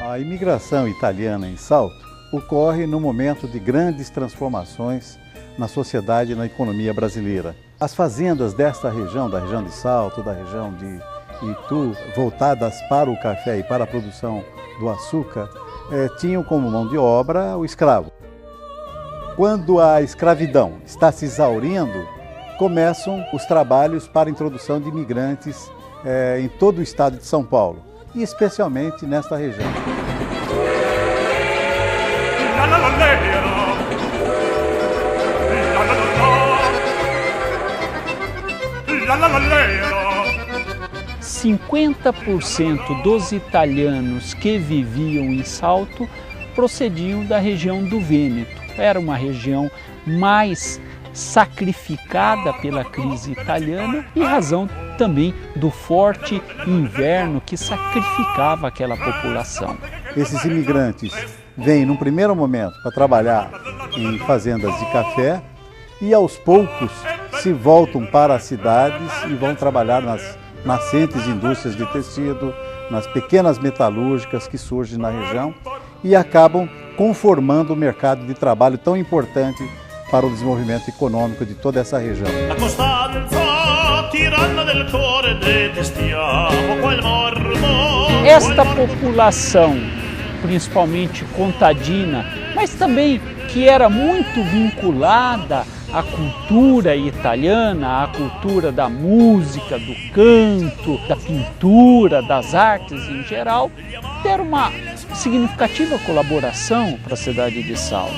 A imigração italiana em Salto ocorre no momento de grandes transformações na sociedade e na economia brasileira. As fazendas desta região, da região de Salto, da região de Itu, voltadas para o café e para a produção do açúcar, tinham como mão de obra o escravo. Quando a escravidão está se exaurindo, começam os trabalhos para a introdução de imigrantes em todo o estado de São Paulo, e especialmente nesta região. – 50% dos italianos que viviam em Salto procediam da região do Vêneto. Era uma região mais sacrificada pela crise italiana e razão também do forte inverno que sacrificava aquela população. Esses imigrantes vêm, num primeiro momento, para trabalhar em fazendas de café e, aos poucos, se voltam para as cidades e vão trabalhar nas nascentes indústrias de tecido, nas pequenas metalúrgicas que surgem na região e acabam conformando o mercado de trabalho tão importante para o desenvolvimento econômico de toda essa região. Esta população, principalmente contadina, mas também que era muito vinculada à cultura italiana, à cultura da música, do canto, da pintura, das artes em geral, deram uma significativa colaboração para a cidade de Salto.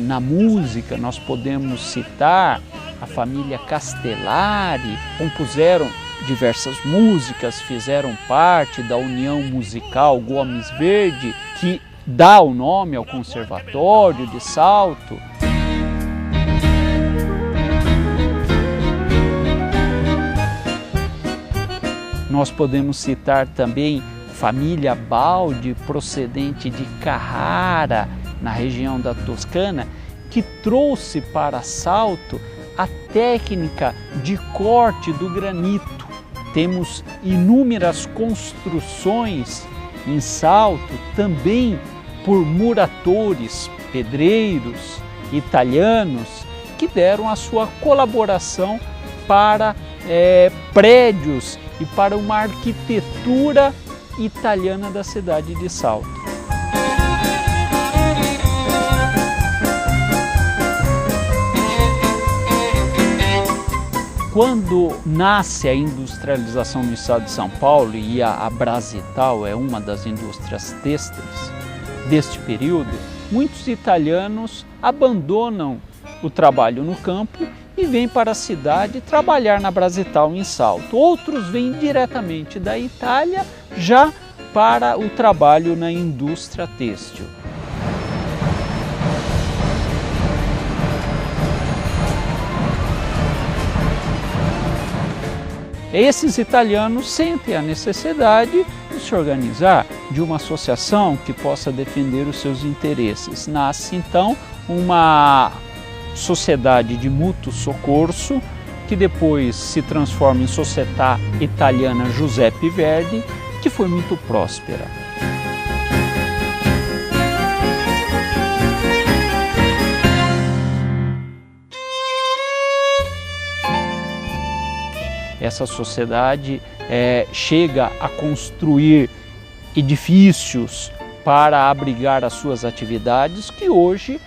Na música nós podemos citar a família Castellari, compuseram diversas músicas, fizeram parte da União Musical Gomes Verde, que dá o nome ao Conservatório de Salto. Nós podemos citar também a família Baldi, procedente de Carrara, na região da Toscana, que trouxe para Salto a técnica de corte do granito. Temos inúmeras construções em Salto, também por muratores, pedreiros, italianos, que deram a sua colaboração para prédios e para uma arquitetura italiana da cidade de Salto. Quando nasce a industrialização no estado de São Paulo, e a Brasital é uma das indústrias têxteis deste período, muitos italianos abandonam o trabalho no campo e vêm para a cidade trabalhar na Brasital em Salto. Outros vêm diretamente da Itália já para o trabalho na indústria têxtil. Esses italianos sentem a necessidade de se organizar, de uma associação que possa defender os seus interesses. Nasce então uma sociedade de mútuo soccorso, que depois se transforma em Società Italiana Giuseppe Verdi, que foi muito próspera. Essa sociedade chega a construir edifícios para abrigar as suas atividades, que hoje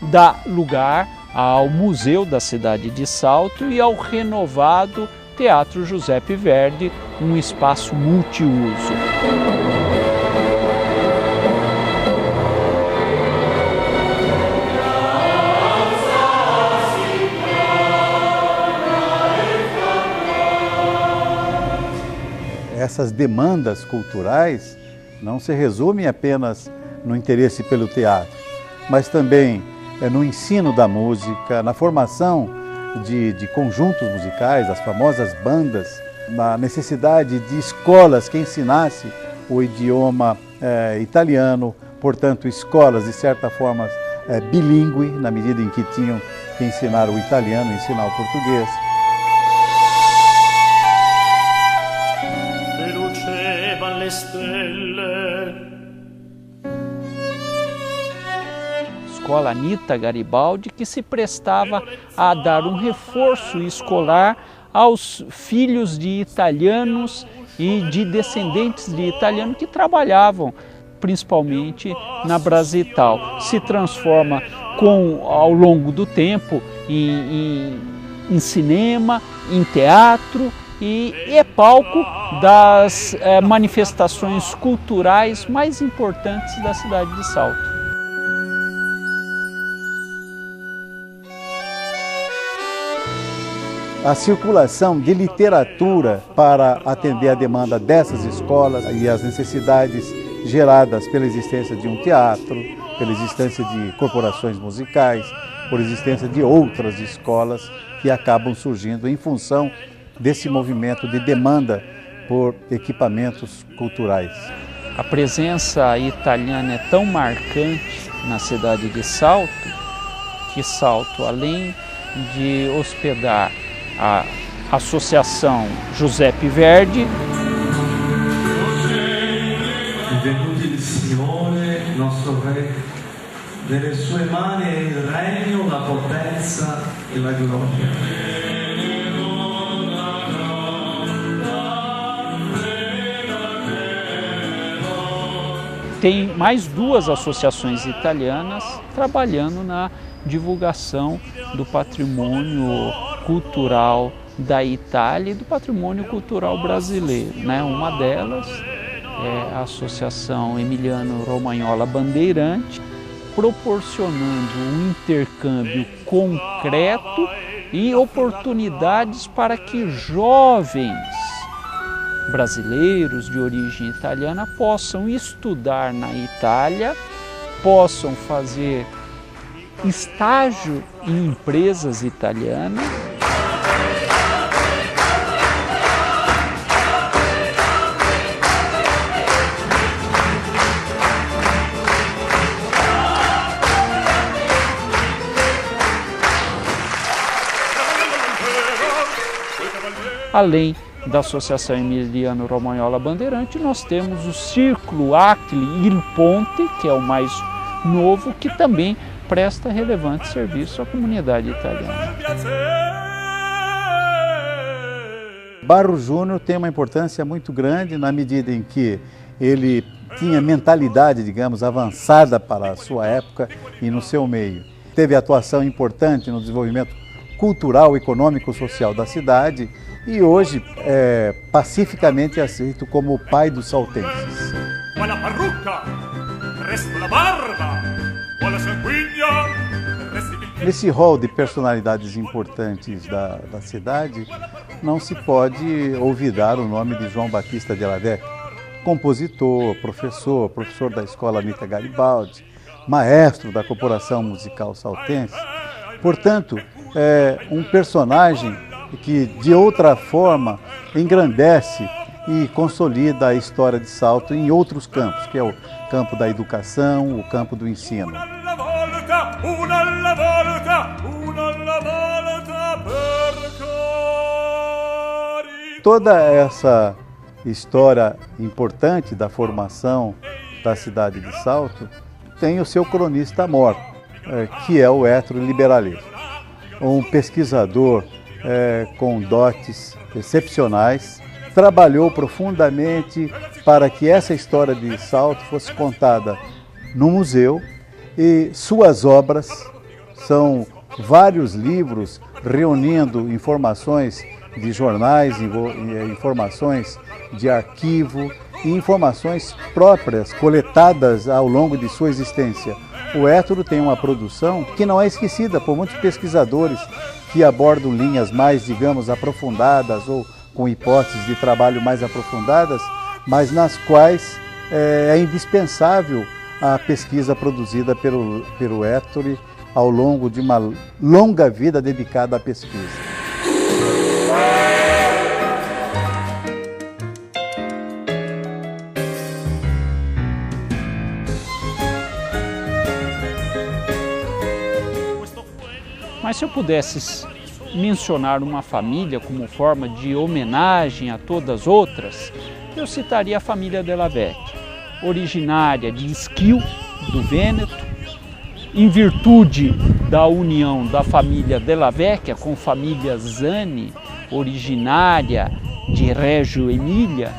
dá lugar ao Museu da cidade de Salto e ao renovado Teatro Giuseppe Verdi, um espaço multiuso. essas demandas culturais não se resumem apenas no interesse pelo teatro, mas também no ensino da música, na formação de conjuntos musicais, as famosas bandas, na necessidade de escolas que ensinassem o idioma italiano, portanto, escolas, de certa forma, bilíngue, na medida em que tinham que ensinar o italiano e ensinar o português. Escola Anita Garibaldi, que se prestava a dar um reforço escolar aos filhos de italianos e de descendentes de italianos que trabalhavam principalmente na Brasital. Se transforma ao longo do tempo em cinema, em teatro e é palco das manifestações culturais mais importantes da cidade de Salto. A circulação de literatura para atender a demanda dessas escolas e as necessidades geradas pela existência de um teatro, pela existência de corporações musicais, por existência de outras escolas que acabam surgindo em função desse movimento de demanda por equipamentos culturais. A presença italiana é tão marcante na cidade de Salto, que Salto, além de hospedar a Associação Giuseppe Verdi, Benvenuti il Signore, nostro Re, nelle sue mani è il regno, la potenza e la gloria. Tem mais duas associações italianas trabalhando na divulgação do patrimônio cultural da Itália e do patrimônio cultural brasileiro, né? Uma delas é a Associação Emiliano Romagnola Bandeirante, proporcionando um intercâmbio concreto e oportunidades para que jovens brasileiros de origem italiana possam estudar na Itália, possam fazer estágio em empresas italianas. Além da Associação Emiliano Romagnola Bandeirante, nós temos o Círculo Acli Il Ponte, que é o mais novo, que também presta relevante serviço à comunidade italiana. Barro Júnior tem uma importância muito grande na medida em que ele tinha mentalidade, digamos, avançada para a sua época e no seu meio. Teve atuação importante no desenvolvimento cultural, econômico e social da cidade e hoje é pacificamente aceito como o pai dos saltenses. Nesse rol de personalidades importantes da cidade, não se pode olvidar o nome de João Batista de Aladec, compositor, professor da Escola Anita Garibaldi, maestro da Corporação Musical Saltense. Portanto, é um personagem que, de outra forma, engrandece e consolida a história de Salto em outros campos, que é o campo da educação, o campo do ensino. Toda essa história importante da formação da cidade de Salto tem o seu cronista-mor, que é o Hétero Liberalesco, um pesquisador com dotes excepcionais, trabalhou profundamente para que essa história de Salto fosse contada no museu e suas obras são vários livros reunindo informações de jornais, informações de arquivo e informações próprias coletadas ao longo de sua existência. O Hétero tem uma produção que não é esquecida por muitos pesquisadores que abordam linhas mais, digamos, aprofundadas ou com hipóteses de trabalho mais aprofundadas, mas nas quais é indispensável a pesquisa produzida pelo Ettore ao longo de uma longa vida dedicada à pesquisa. Mas se eu pudesse mencionar uma família como forma de homenagem a todas as outras, eu citaria a família Della Vecchia, originária de Schio, do Vêneto, em virtude da união da família Della Vecchia com a família Zani, originária de Reggio Emília,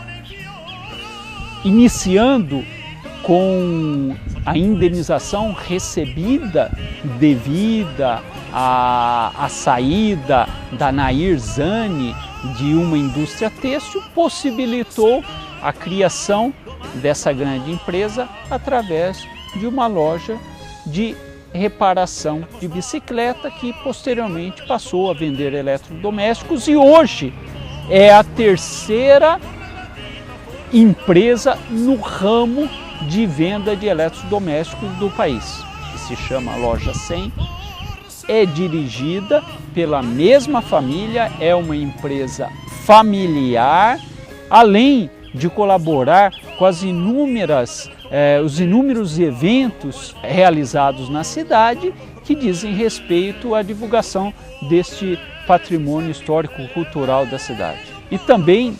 iniciando com a indenização recebida devida à saída da Nair Zani de uma indústria têxtil, possibilitou a criação dessa grande empresa através de uma loja de reparação de bicicleta que posteriormente passou a vender eletrodomésticos e hoje é a terceira empresa no ramo de venda de eletrodomésticos do país, que se chama Loja 100, é dirigida pela mesma família, é uma empresa familiar, além de colaborar com os inúmeros eventos realizados na cidade que dizem respeito à divulgação deste patrimônio histórico-cultural da cidade. E também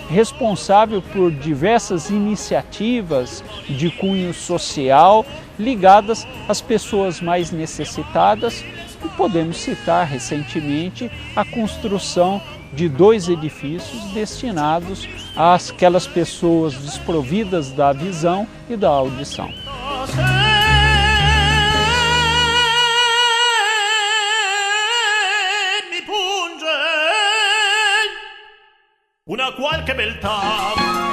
responsável por diversas iniciativas de cunho social ligadas às pessoas mais necessitadas. E podemos citar recentemente a construção de 2 edifícios destinados àquelas pessoas desprovidas da visão e da audição. Una qualche beltà